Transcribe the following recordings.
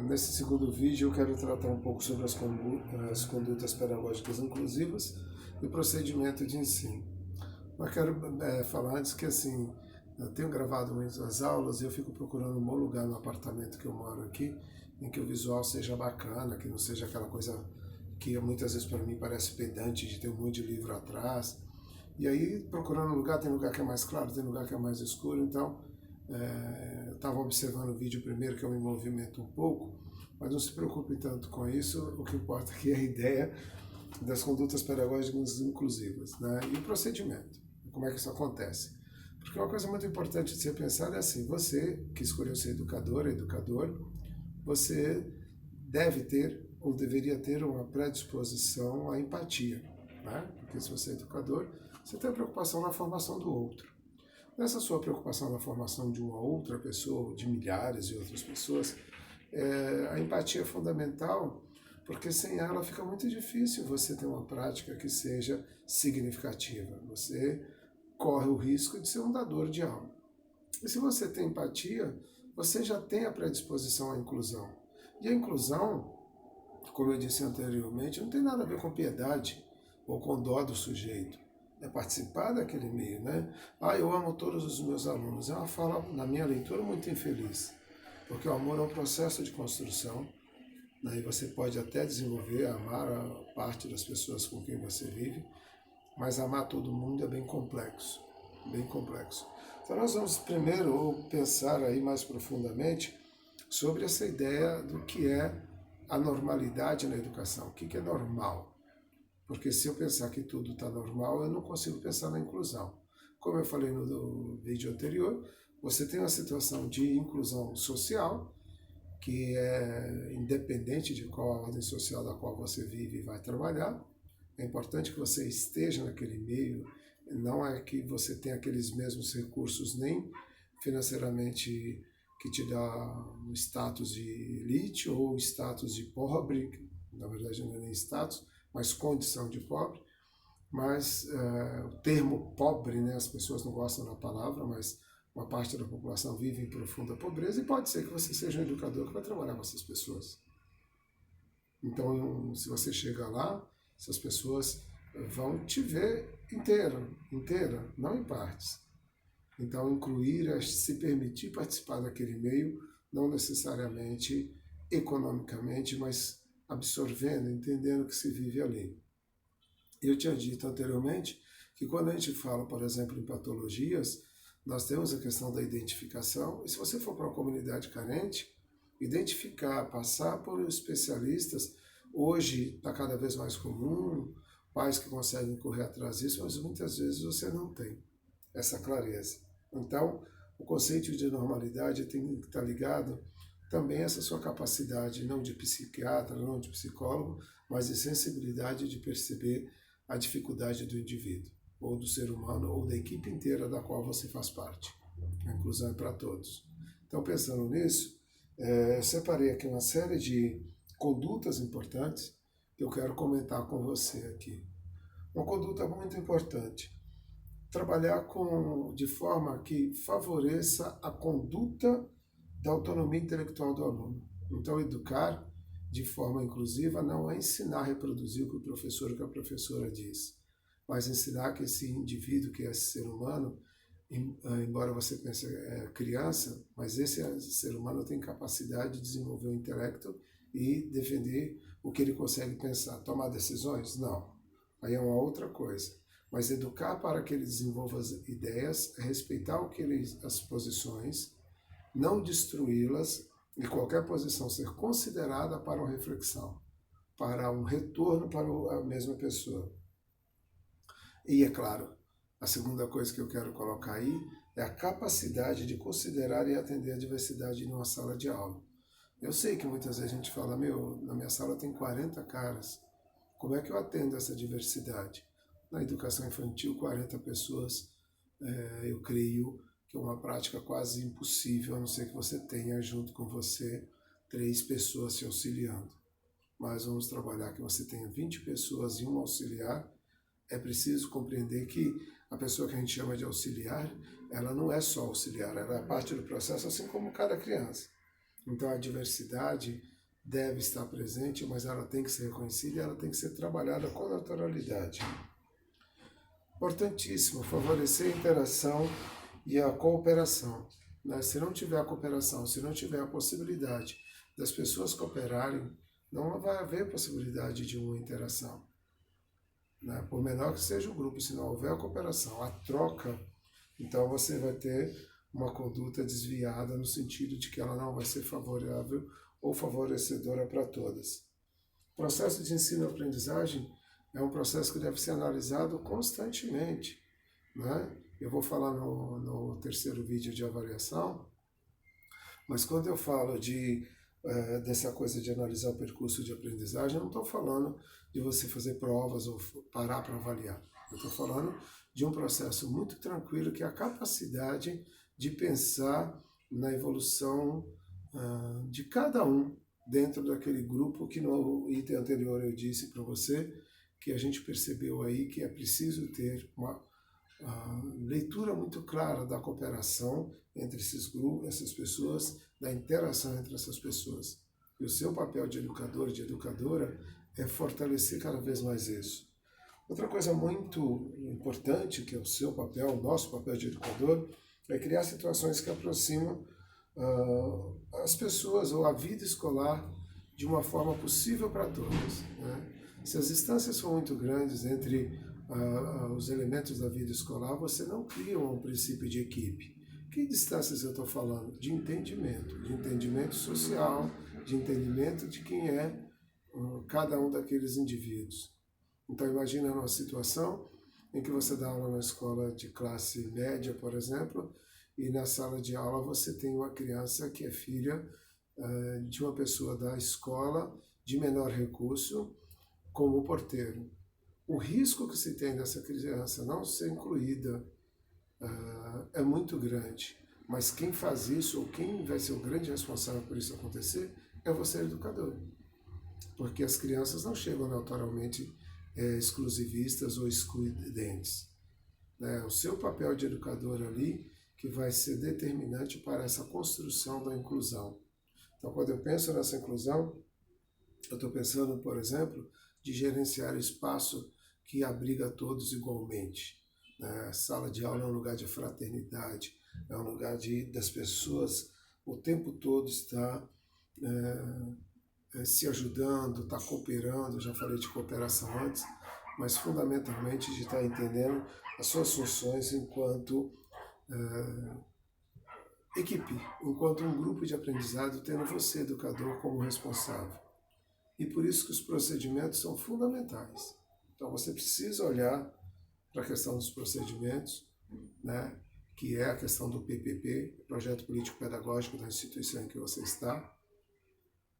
Nesse segundo vídeo eu quero tratar um pouco sobre as condutas pedagógicas inclusivas e o procedimento de ensino. Mas quero falar antes que assim, eu tenho gravado muitas aulas e eu fico procurando um bom lugar no apartamento que eu moro aqui, em que o visual seja bacana, que não seja aquela coisa que muitas vezes para mim parece pedante de ter um monte de livro atrás. E aí, procurando um lugar, tem lugar que é mais claro, tem lugar que é mais escuro, então eu estava observando o vídeo primeiro que eu me movimento um pouco, mas não se preocupe tanto com isso, o que importa aqui é a ideia das condutas pedagógicas inclusivas, né? E o procedimento, como é que isso acontece. Porque uma coisa muito importante de ser pensada é assim, você que escolheu ser educadora, educador, você deve ter ou deveria ter uma predisposição à empatia, né? Porque se você é educador, você tem a preocupação na formação do outro. Nessa sua preocupação na formação de uma outra pessoa, de milhares de outras pessoas, a empatia é fundamental, porque sem ela fica muito difícil você ter uma prática que seja significativa. Você corre o risco de ser um dador de aula. E se você tem empatia, você já tem a predisposição à inclusão. E a inclusão, como eu disse anteriormente, não tem nada a ver com piedade ou com dó do sujeito. É participar daquele meio, né? Eu amo todos os meus alunos. É uma fala, na minha leitura, muito infeliz. Porque o amor é um processo de construção, né? E você pode até desenvolver, amar a parte das pessoas com quem você vive, mas amar todo mundo é bem complexo, bem complexo. Então nós vamos primeiro pensar aí mais profundamente sobre essa ideia do que é a normalidade na educação. O que é normal? Porque se eu pensar que tudo está normal, eu não consigo pensar na inclusão. Como eu falei no vídeo anterior, você tem uma situação de inclusão social, que é independente de qual a ordem social da qual você vive e vai trabalhar. É importante que você esteja naquele meio, não é que você tenha aqueles mesmos recursos, nem financeiramente que te dá um status de elite ou status de pobre, na verdade não é nem status, mas condição de pobre, mas o termo pobre, né, as pessoas não gostam da palavra, mas uma parte da população vive em profunda pobreza e pode ser que você seja um educador que vai trabalhar com essas pessoas. Então, se você chega lá, essas pessoas vão te ver inteira, não em partes. Então, incluir é se permitir participar daquele meio, não necessariamente economicamente, mas absorvendo, entendendo o que se vive ali. Eu tinha dito anteriormente que quando a gente fala, por exemplo, em patologias, nós temos a questão da identificação, e se você for para uma comunidade carente, identificar, passar por especialistas, hoje está cada vez mais comum, pais que conseguem correr atrás disso, mas muitas vezes você não tem essa clareza. Então, o conceito de normalidade tem que estar ligado também essa sua capacidade, não de psiquiatra, não de psicólogo, mas de sensibilidade de perceber a dificuldade do indivíduo, ou do ser humano, ou da equipe inteira da qual você faz parte. A inclusão é para todos. Então, pensando nisso, eu separei aqui uma série de condutas importantes que eu quero comentar com você aqui. Uma conduta muito importante: trabalhar de forma que favoreça a conduta da autonomia intelectual do aluno. Então, educar de forma inclusiva não é ensinar a reproduzir o que o professor ou que a professora diz, mas ensinar que esse indivíduo, que é esse ser humano, embora você pense criança, mas esse ser humano tem capacidade de desenvolver o intelecto e defender o que ele consegue pensar. Tomar decisões? Não. Aí é uma outra coisa. Mas educar para que ele desenvolva as ideias, respeitar as posições, não destruí-las, e qualquer posição ser considerada para uma reflexão, para um retorno para a mesma pessoa. E, é claro, a segunda coisa que eu quero colocar aí é a capacidade de considerar e atender a diversidade em uma sala de aula. Eu sei que muitas vezes a gente fala, na minha sala tem 40 caras, como é que eu atendo essa diversidade? Na educação infantil, 40 pessoas, eu creio que é uma prática quase impossível, a não ser que você tenha junto com você 3 pessoas se auxiliando. Mas vamos trabalhar que você tenha 20 pessoas e um auxiliar. É preciso compreender que a pessoa que a gente chama de auxiliar, ela não é só auxiliar, ela é parte do processo, assim como cada criança. Então a diversidade deve estar presente, mas ela tem que ser reconhecida e ela tem que ser trabalhada com naturalidade. Importantíssimo, favorecer a interação e a cooperação. Né? Se não tiver a cooperação, se não tiver a possibilidade das pessoas cooperarem, não vai haver possibilidade de uma interação. Né? Por menor que seja o grupo, se não houver a cooperação, a troca, então você vai ter uma conduta desviada no sentido de que ela não vai ser favorável ou favorecedora para todas. O processo de ensino e aprendizagem é um processo que deve ser analisado constantemente. Né? Eu vou falar no terceiro vídeo de avaliação, mas quando eu falo dessa coisa de analisar o percurso de aprendizagem, eu não estou falando de você fazer provas ou parar para avaliar. Eu estou falando de um processo muito tranquilo, que é a capacidade de pensar na evolução de cada um dentro daquele grupo, que no item anterior eu disse para você que a gente percebeu aí que é preciso ter uma leitura muito clara da cooperação entre esses grupos, essas pessoas, da interação entre essas pessoas. E o seu papel de educador, de educadora, é fortalecer cada vez mais isso. Outra coisa muito importante, que é o seu papel, o nosso papel de educador, é criar situações que aproximam as pessoas ou a vida escolar de uma forma possível para todos. Né? Se as distâncias for muito grandes entre os elementos da vida escolar, você não cria um princípio de equipe. Que distâncias eu estou falando? De entendimento social, de entendimento de quem é cada um daqueles indivíduos. Então imagina uma situação em que você dá aula na escola de classe média, por exemplo, e na sala de aula você tem uma criança que é filha de uma pessoa da escola de menor recurso, como porteiro. O risco que se tem dessa criança não ser incluída é muito grande, mas quem faz isso, ou quem vai ser o grande responsável por isso acontecer, é você, educador. Porque as crianças não chegam naturalmente exclusivistas ou excludentes. Né? O seu papel de educador ali que vai ser determinante para essa construção da inclusão. Então, quando eu penso nessa inclusão, eu estou pensando, por exemplo, de gerenciar espaço que abriga todos igualmente. A sala de aula é um lugar de fraternidade, é um lugar das pessoas o tempo todo estar se ajudando, estar cooperando. Já falei de cooperação antes, mas fundamentalmente de estar entendendo as suas funções enquanto equipe, enquanto um grupo de aprendizado, tendo você, educador, como responsável. E por isso que os procedimentos são fundamentais. Então você precisa olhar para a questão dos procedimentos, né, que é a questão do PPP, Projeto Político Pedagógico da instituição em que você está.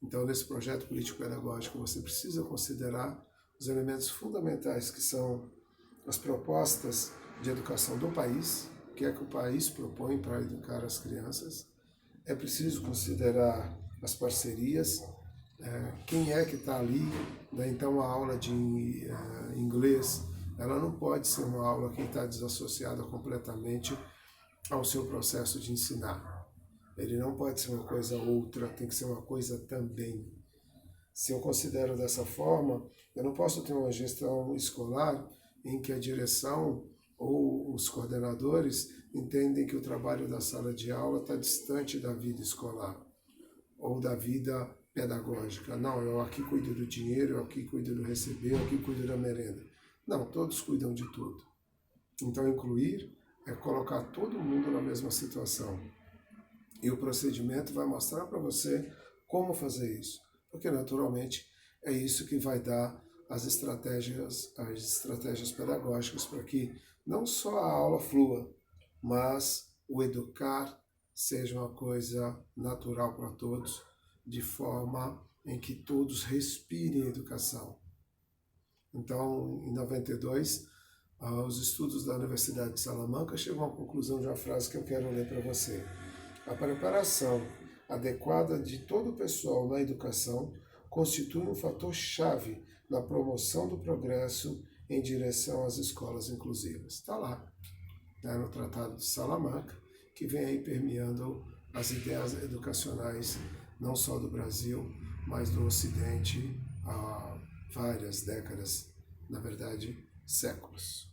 Então, nesse projeto político-pedagógico, você precisa considerar os elementos fundamentais que são as propostas de educação do país, o que é que o país propõe para educar as crianças. É preciso considerar as parcerias, quem é que está ali. Né? Então, a aula de inglês, ela não pode ser uma aula que está desassociada completamente ao seu processo de ensinar. Ele não pode ser uma coisa outra, tem que ser uma coisa também. Se eu considero dessa forma, eu não posso ter uma gestão escolar em que a direção ou os coordenadores entendem que o trabalho da sala de aula está distante da vida escolar ou da vida pedagógica. Não, eu aqui cuido do dinheiro, eu aqui cuido do receber, eu aqui cuido da merenda. Não, todos cuidam de tudo. Então, incluir é colocar todo mundo na mesma situação. E o procedimento vai mostrar para você como fazer isso. Porque, naturalmente, é isso que vai dar as estratégias pedagógicas para que não só a aula flua, mas o educar seja uma coisa natural para todos, de forma em que todos respirem educação. Então, em 92, os estudos da Universidade de Salamanca chegam à conclusão de uma frase que eu quero ler para você. A preparação adequada de todo o pessoal na educação constitui um fator-chave na promoção do progresso em direção às escolas inclusivas. Está lá, né, no Tratado de Salamanca, que vem aí permeando as ideias educacionais não só do Brasil, mas do Ocidente há várias décadas, na verdade, séculos.